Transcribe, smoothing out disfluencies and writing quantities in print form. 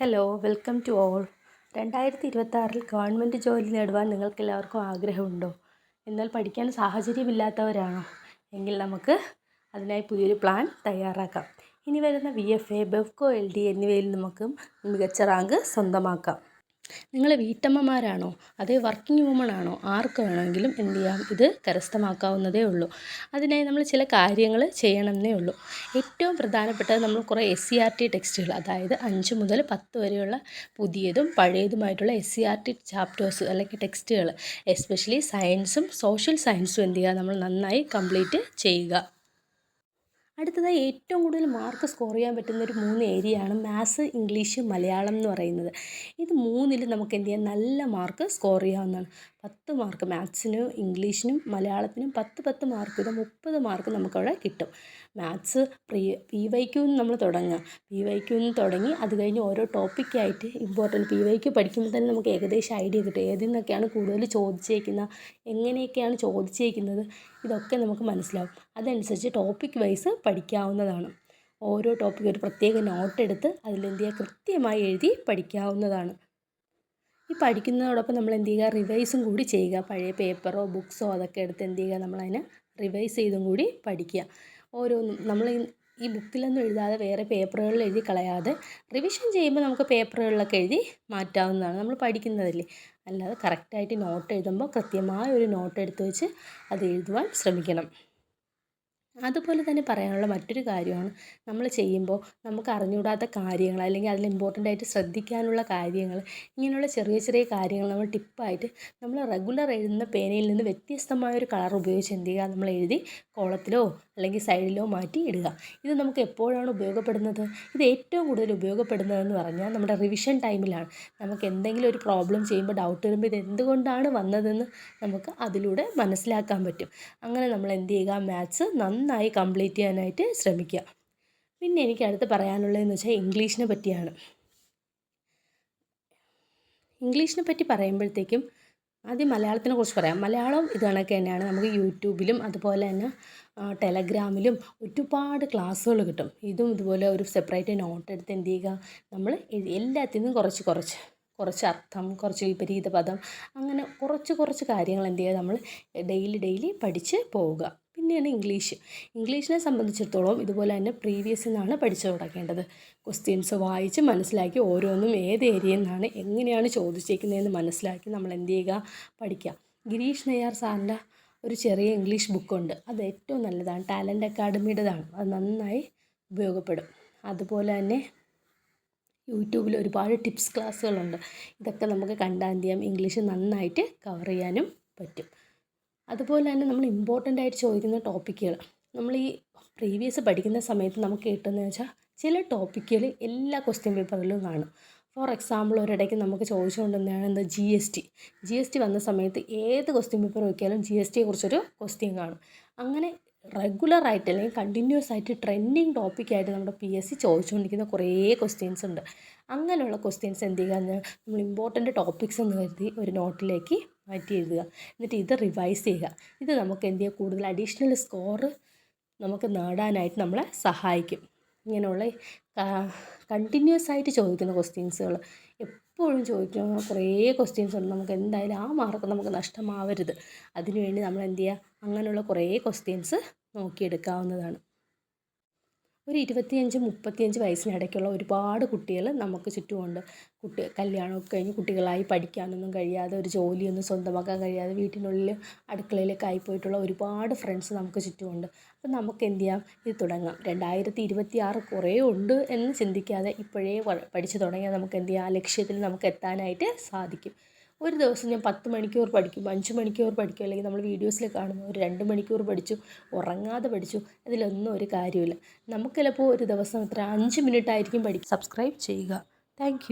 Hello welcome to all. 2026 government ജോലി നേടുവാൻ നിങ്ങൾക്കെല്ലാവർക്കും ആഗ്രഹമുണ്ടോ? എന്നാൽ പഠിക്കാൻ സാഹചര്യമില്ലാത്തവരാണോ? എങ്കിൽ നമുക്ക് അതിനായി പുതിയൊരു പ്ലാൻ തയ്യാറാക്കാം. ഇനി വരുന്ന VFA, ബെവ്കോ, LD എന്നിവയിൽ നമുക്ക് മികച്ച റാങ്ക് സ്വന്തമാക്കാം. നിങ്ങൾ വീട്ടമ്മമാരാണോ അതേ വർക്കിംഗ് വുമൺ ആണോ? ആർക്ക് വേണമെങ്കിലും എന്ത് ചെയ്യാം, ഇത് കരസ്ഥമാക്കാവുന്നതേ ഉള്ളൂ. അതിനായി നമ്മൾ ചില കാര്യങ്ങൾ ചെയ്യണമെന്നേ ഉള്ളൂ. ഏറ്റവും പ്രധാനപ്പെട്ടത് നമ്മൾ കുറേ SCERT ടെക്സ്റ്റുകൾ, അതായത് 5 മുതൽ 10 വരെയുള്ള പുതിയതും പഴയതുമായിട്ടുള്ള SCERT ചാപ്റ്റേഴ്സ് അല്ലെങ്കിൽ ടെക്സ്റ്റുകൾ, എസ്പെഷ്യലി സയൻസും സോഷ്യൽ സയൻസും എന്ത് ചെയ്യുക, നമ്മൾ നന്നായി കംപ്ലീറ്റ് ചെയ്യുക. അടുത്തതായി ഏറ്റവും കൂടുതൽ മാർക്ക് സ്കോർ ചെയ്യാൻ പറ്റുന്ന ഒരു 3 ഏരിയയാണ് മാത്സ്, ഇംഗ്ലീഷ്, മലയാളം എന്ന് പറയുന്നത്. ഇത് മൂന്നിലും നമുക്ക് എന്ത് ചെയ്യാം, നല്ല മാർക്ക് സ്കോർ ചെയ്യാവുന്നതാണ്. 10 മാർക്ക് മാത്സിനും ഇംഗ്ലീഷിനും മലയാളത്തിനും 10 മാർക്ക് ഇത് 30 മാർക്ക് നമുക്കവിടെ കിട്ടും. മാത്സ് PYQ നമ്മൾ തുടങ്ങുക. PYQ തുടങ്ങി അത് കഴിഞ്ഞ് ഓരോ ടോപ്പിക്കായിട്ട് ഇമ്പോർട്ടൻറ്റ് PYQ പഠിക്കുമ്പോൾ തന്നെ നമുക്ക് ഏകദേശം ഐഡിയ കിട്ടും. ഏതിൽ നിന്നൊക്കെയാണ് കൂടുതൽ ചോദിച്ചേക്കുന്നത്, എങ്ങനെയൊക്കെയാണ് ചോദിച്ചേക്കുന്നത്, ഇതൊക്കെ നമുക്ക് മനസ്സിലാവും. അതനുസരിച്ച് ടോപ്പിക് വൈസ് പഠിക്കാവുന്നതാണ്. ഓരോ ടോപ്പിക്കും ഒരു പ്രത്യേക നോട്ട് എടുത്ത് അതിലെന്ത് ചെയ്യുക, കൃത്യമായി എഴുതി പഠിക്കാവുന്നതാണ്. ഈ പഠിക്കുന്നതോടൊപ്പം നമ്മൾ എന്ത് ചെയ്യുക, റിവൈസും കൂടി ചെയ്യുക. പഴയ പേപ്പറോ ബുക്സോ അതൊക്കെ എടുത്ത് എന്ത് ചെയ്യുക, നമ്മളതിനെ റിവൈസ് ചെയ്തും കൂടി പഠിക്കുക. ഓരോന്നും നമ്മൾ ഈ ബുക്കിലൊന്നും എഴുതാതെ വേറെ പേപ്പറുകളിൽ എഴുതി കളയാതെ റിവിഷൻ ചെയ്യുമ്പോൾ നമുക്ക് പേപ്പറുകളിലൊക്കെ എഴുതി മാറ്റാവുന്നതാണ്. നമ്മൾ പഠിക്കുന്നതല്ലേ, അല്ലാതെ കറക്റ്റായിട്ട് നോട്ട് എഴുതുമ്പോൾ കൃത്യമായ ഒരു നോട്ട് എടുത്ത് വെച്ച് അത് എഴുതുവാൻ ശ്രമിക്കണം. അതുപോലെ തന്നെ പറയാനുള്ള മറ്റൊരു കാര്യമാണ്, നമ്മൾ ചെയ്യുമ്പോൾ നമുക്ക് അറിഞ്ഞുകൂടാത്ത കാര്യങ്ങൾ അല്ലെങ്കിൽ അതിൽ ഇമ്പോർട്ടൻ്റ് ആയിട്ട് ശ്രദ്ധിക്കാനുള്ള കാര്യങ്ങൾ, ഇങ്ങനെയുള്ള ചെറിയ ചെറിയ കാര്യങ്ങൾ നമ്മൾ ടിപ്പായിട്ട് നമ്മൾ റെഗുലർ എഴുതുന്ന പേനയിൽ നിന്ന് വ്യത്യസ്തമായൊരു കളർ ഉപയോഗിച്ച് എന്ത് ചെയ്യുക, നമ്മൾ എഴുതി കോളത്തിലോ അല്ലെങ്കിൽ സൈഡിലോ മാറ്റി ഇടുക. ഇത് നമുക്ക് എപ്പോഴാണ് ഉപയോഗപ്പെടുന്നത്? ഇത് ഏറ്റവും കൂടുതൽ ഉപയോഗപ്പെടുന്നതെന്ന് പറഞ്ഞാൽ നമ്മുടെ റിവിഷൻ ടൈമിലാണ്. നമുക്ക് എന്തെങ്കിലും ഒരു പ്രോബ്ലം ചെയ്യുമ്പോൾ ഡൗട്ട് വരുമ്പോൾ ഇത് എന്തുകൊണ്ടാണ് വന്നതെന്ന് നമുക്ക് അതിലൂടെ മനസ്സിലാക്കാൻ പറ്റും. അങ്ങനെ നമ്മൾ എന്ത് ചെയ്യുക, മാത്സ് നന്നായി കംപ്ലീറ്റ് ചെയ്യാനായിട്ട് ശ്രമിക്കുക. പിന്നെ എനിക്ക് അടുത്ത് പറയാനുള്ളതെന്ന് വെച്ചാൽ ഇംഗ്ലീഷിനെ പറ്റിയാണ്. ഇംഗ്ലീഷിനെ പറ്റി പറയുമ്പോഴത്തേക്കും ആദ്യം മലയാളത്തിനെ കുറിച്ച് പറയാം. മലയാളം ഇത് കണക്ക് തന്നെയാണ്. നമുക്ക് യൂട്യൂബിലും അതുപോലെ തന്നെ ടെലഗ്രാമിലും ഒരുപാട് ക്ലാസ്സുകൾ കിട്ടും. ഇതും ഇതുപോലെ ഒരു സെപ്പറേറ്റ് നോട്ട് എടുത്ത് എന്ത് ചെയ്യുക, നമ്മൾ എല്ലാത്തിനും കുറച്ച് അർത്ഥം, കുറച്ച് വിപരീത പദം, അങ്ങനെ കുറച്ച് കാര്യങ്ങൾ എന്ത് ചെയ്യുക, നമ്മൾ ഡെയിലി പഠിച്ച് പോവുക. പിന്നെയാണ് ഇംഗ്ലീഷിനെ സംബന്ധിച്ചിടത്തോളം ഇതുപോലെ തന്നെ പ്രീവിയസ് നിന്നാണ് പഠിച്ചു തുടങ്ങേണ്ടത്. ക്വസ്റ്റ്യൻസ് വായിച്ച് മനസ്സിലാക്കി ഓരോന്നും ഏത് ഏരിയയിൽ നിന്നാണ് എങ്ങനെയാണ് ചോദിച്ചേക്കുന്നതെന്ന് മനസ്സിലാക്കി നമ്മൾ എന്ത് ചെയ്യുക, പഠിക്കുക. ഗിരീഷ് നയ്യാർ സാറിൻ്റെ ഒരു ചെറിയ ഇംഗ്ലീഷ് ബുക്കുണ്ട്, അത് ഏറ്റവും നല്ലതാണ്. ടാലൻറ്റ് അക്കാഡമിയുടേതാണ്, അത് നന്നായി ഉപയോഗപ്പെടും. അതുപോലെ തന്നെ യൂട്യൂബിൽ ഒരുപാട് ടിപ്സ് ക്ലാസ്സുകളുണ്ട്. ഇതൊക്കെ നമുക്ക് കണ്ടാൽ എന്ത് ചെയ്യാം, ഇംഗ്ലീഷ് നന്നായിട്ട് കവർ ചെയ്യാനും പറ്റും. അതുപോലെ തന്നെ നമ്മൾ ഇമ്പോർട്ടൻ്റ് ആയിട്ട് ചോദിക്കുന്ന ടോപ്പിക്കുകൾ, നമ്മൾ ഈ പ്രീവിയസ് പഠിക്കുന്ന സമയത്ത് നമുക്ക് കിട്ടുന്നതെന്ന് വെച്ചാൽ ചില ടോപ്പിക്കുകൾ എല്ലാ ക്വസ്റ്റ്യൻ പേപ്പറിലും കാണും. ഫോർ എക്സാമ്പിൾ ഒരിടയ്ക്ക് നമുക്ക് ചോദിച്ചുകൊണ്ടിരുന്നതാണ് എന്താ GST വന്ന സമയത്ത് ഏത് ക്വസ്റ്റ്യൻ പേപ്പർ നോക്കിയാലും GST കുറിച്ചൊരു ക്വസ്റ്റ്യൻ കാണും. അങ്ങനെ റെഗുലറായിട്ട് അല്ലെങ്കിൽ കണ്ടിന്യൂസ് ആയിട്ട് ട്രെൻഡിങ് ടോപ്പിക്കായിട്ട് നമ്മുടെ PSC ചോദിച്ചുകൊണ്ടിരിക്കുന്ന കുറേ ക്വസ്റ്റ്യൻസ് ഉണ്ട്. അങ്ങനെയുള്ള ക്വസ്റ്റ്യൻസ് എന്ത് ചെയ്യുക, നമ്മൾ ഇമ്പോർട്ടൻ്റ് ടോപ്പിക്സ് എന്ന് കരുതി ഒരു നോട്ടിലേക്ക് മാറ്റി എഴുതുക. എന്നിട്ട് ഇത് റിവൈസ് ചെയ്യുക. ഇത് നമുക്ക് എന്ത് ചെയ്യുക, കൂടുതൽ അഡീഷണൽ സ്കോർ നമുക്ക് നേടാനായിട്ട് നമ്മളെ സഹായിക്കും. ഇങ്ങനെയുള്ള കണ്ടിന്യൂസ് ആയിട്ട് ചോദിക്കുന്ന ക്വസ്റ്റ്യൻസുകൾ, എപ്പോഴും ചോദിക്കുന്ന കുറേ ക്വസ്റ്റ്യൻസ് ഉണ്ട്. നമുക്ക് എന്തായാലും ആ മാർക്ക് നമുക്ക് നഷ്ടമാവരുത്. അതിനുവേണ്ടി നമ്മൾ എന്ത് ചെയ്യുക, അങ്ങനെയുള്ള കുറേ ക്വസ്റ്റ്യൻസ് നോക്കിയെടുക്കാവുന്നതാണ്. ഒരു 25-35 വയസ്സിനിടയ്ക്കുള്ള ഒരുപാട് കുട്ടികൾ നമുക്ക് ചുറ്റുമുണ്ട്. കല്യാണമൊക്കെ കഴിഞ്ഞ് കുട്ടികളായി പഠിക്കാനൊന്നും കഴിയാതെ, ഒരു ജോലിയൊന്നും സ്വന്തമാക്കാൻ കഴിയാതെ വീട്ടിനുള്ളിൽ അടുക്കളയിലൊക്കെ ആയിപ്പോയിട്ടുള്ള ഒരുപാട് ഫ്രണ്ട്സ് നമുക്ക് ചുറ്റുമുണ്ട്. അപ്പം നമുക്ക് എന്ത് ചെയ്യാം, ഇത് തുടങ്ങാം. 2026 കുറേ ഉണ്ട് എന്ന് ചിന്തിക്കാതെ ഇപ്പോഴേ പഠിച്ചു തുടങ്ങിയാൽ നമുക്ക് എന്ത് ചെയ്യാം, ആ ലക്ഷ്യത്തിൽ നമുക്ക് എത്താനായിട്ട് സാധിക്കും. ഒരു ദിവസം ഞാൻ 10 മണിക്കൂർ പഠിക്കും, 5 മണിക്കൂർ പഠിക്കും, അല്ലെങ്കിൽ നമ്മൾ വീഡിയോസിൽ കാണുമ്പോൾ ഒരു 2 മണിക്കൂർ പഠിച്ചു, ഉറങ്ങാതെ പഠിച്ചു, അതിലൊന്നും ഒരു കാര്യമില്ല. നമുക്ക് ചിലപ്പോൾ ഒരു ദിവസം 5 മിനിറ്റ് ആയിരിക്കും പഠിക്കും. സബ്സ്ക്രൈബ് ചെയ്യുക. താങ്ക്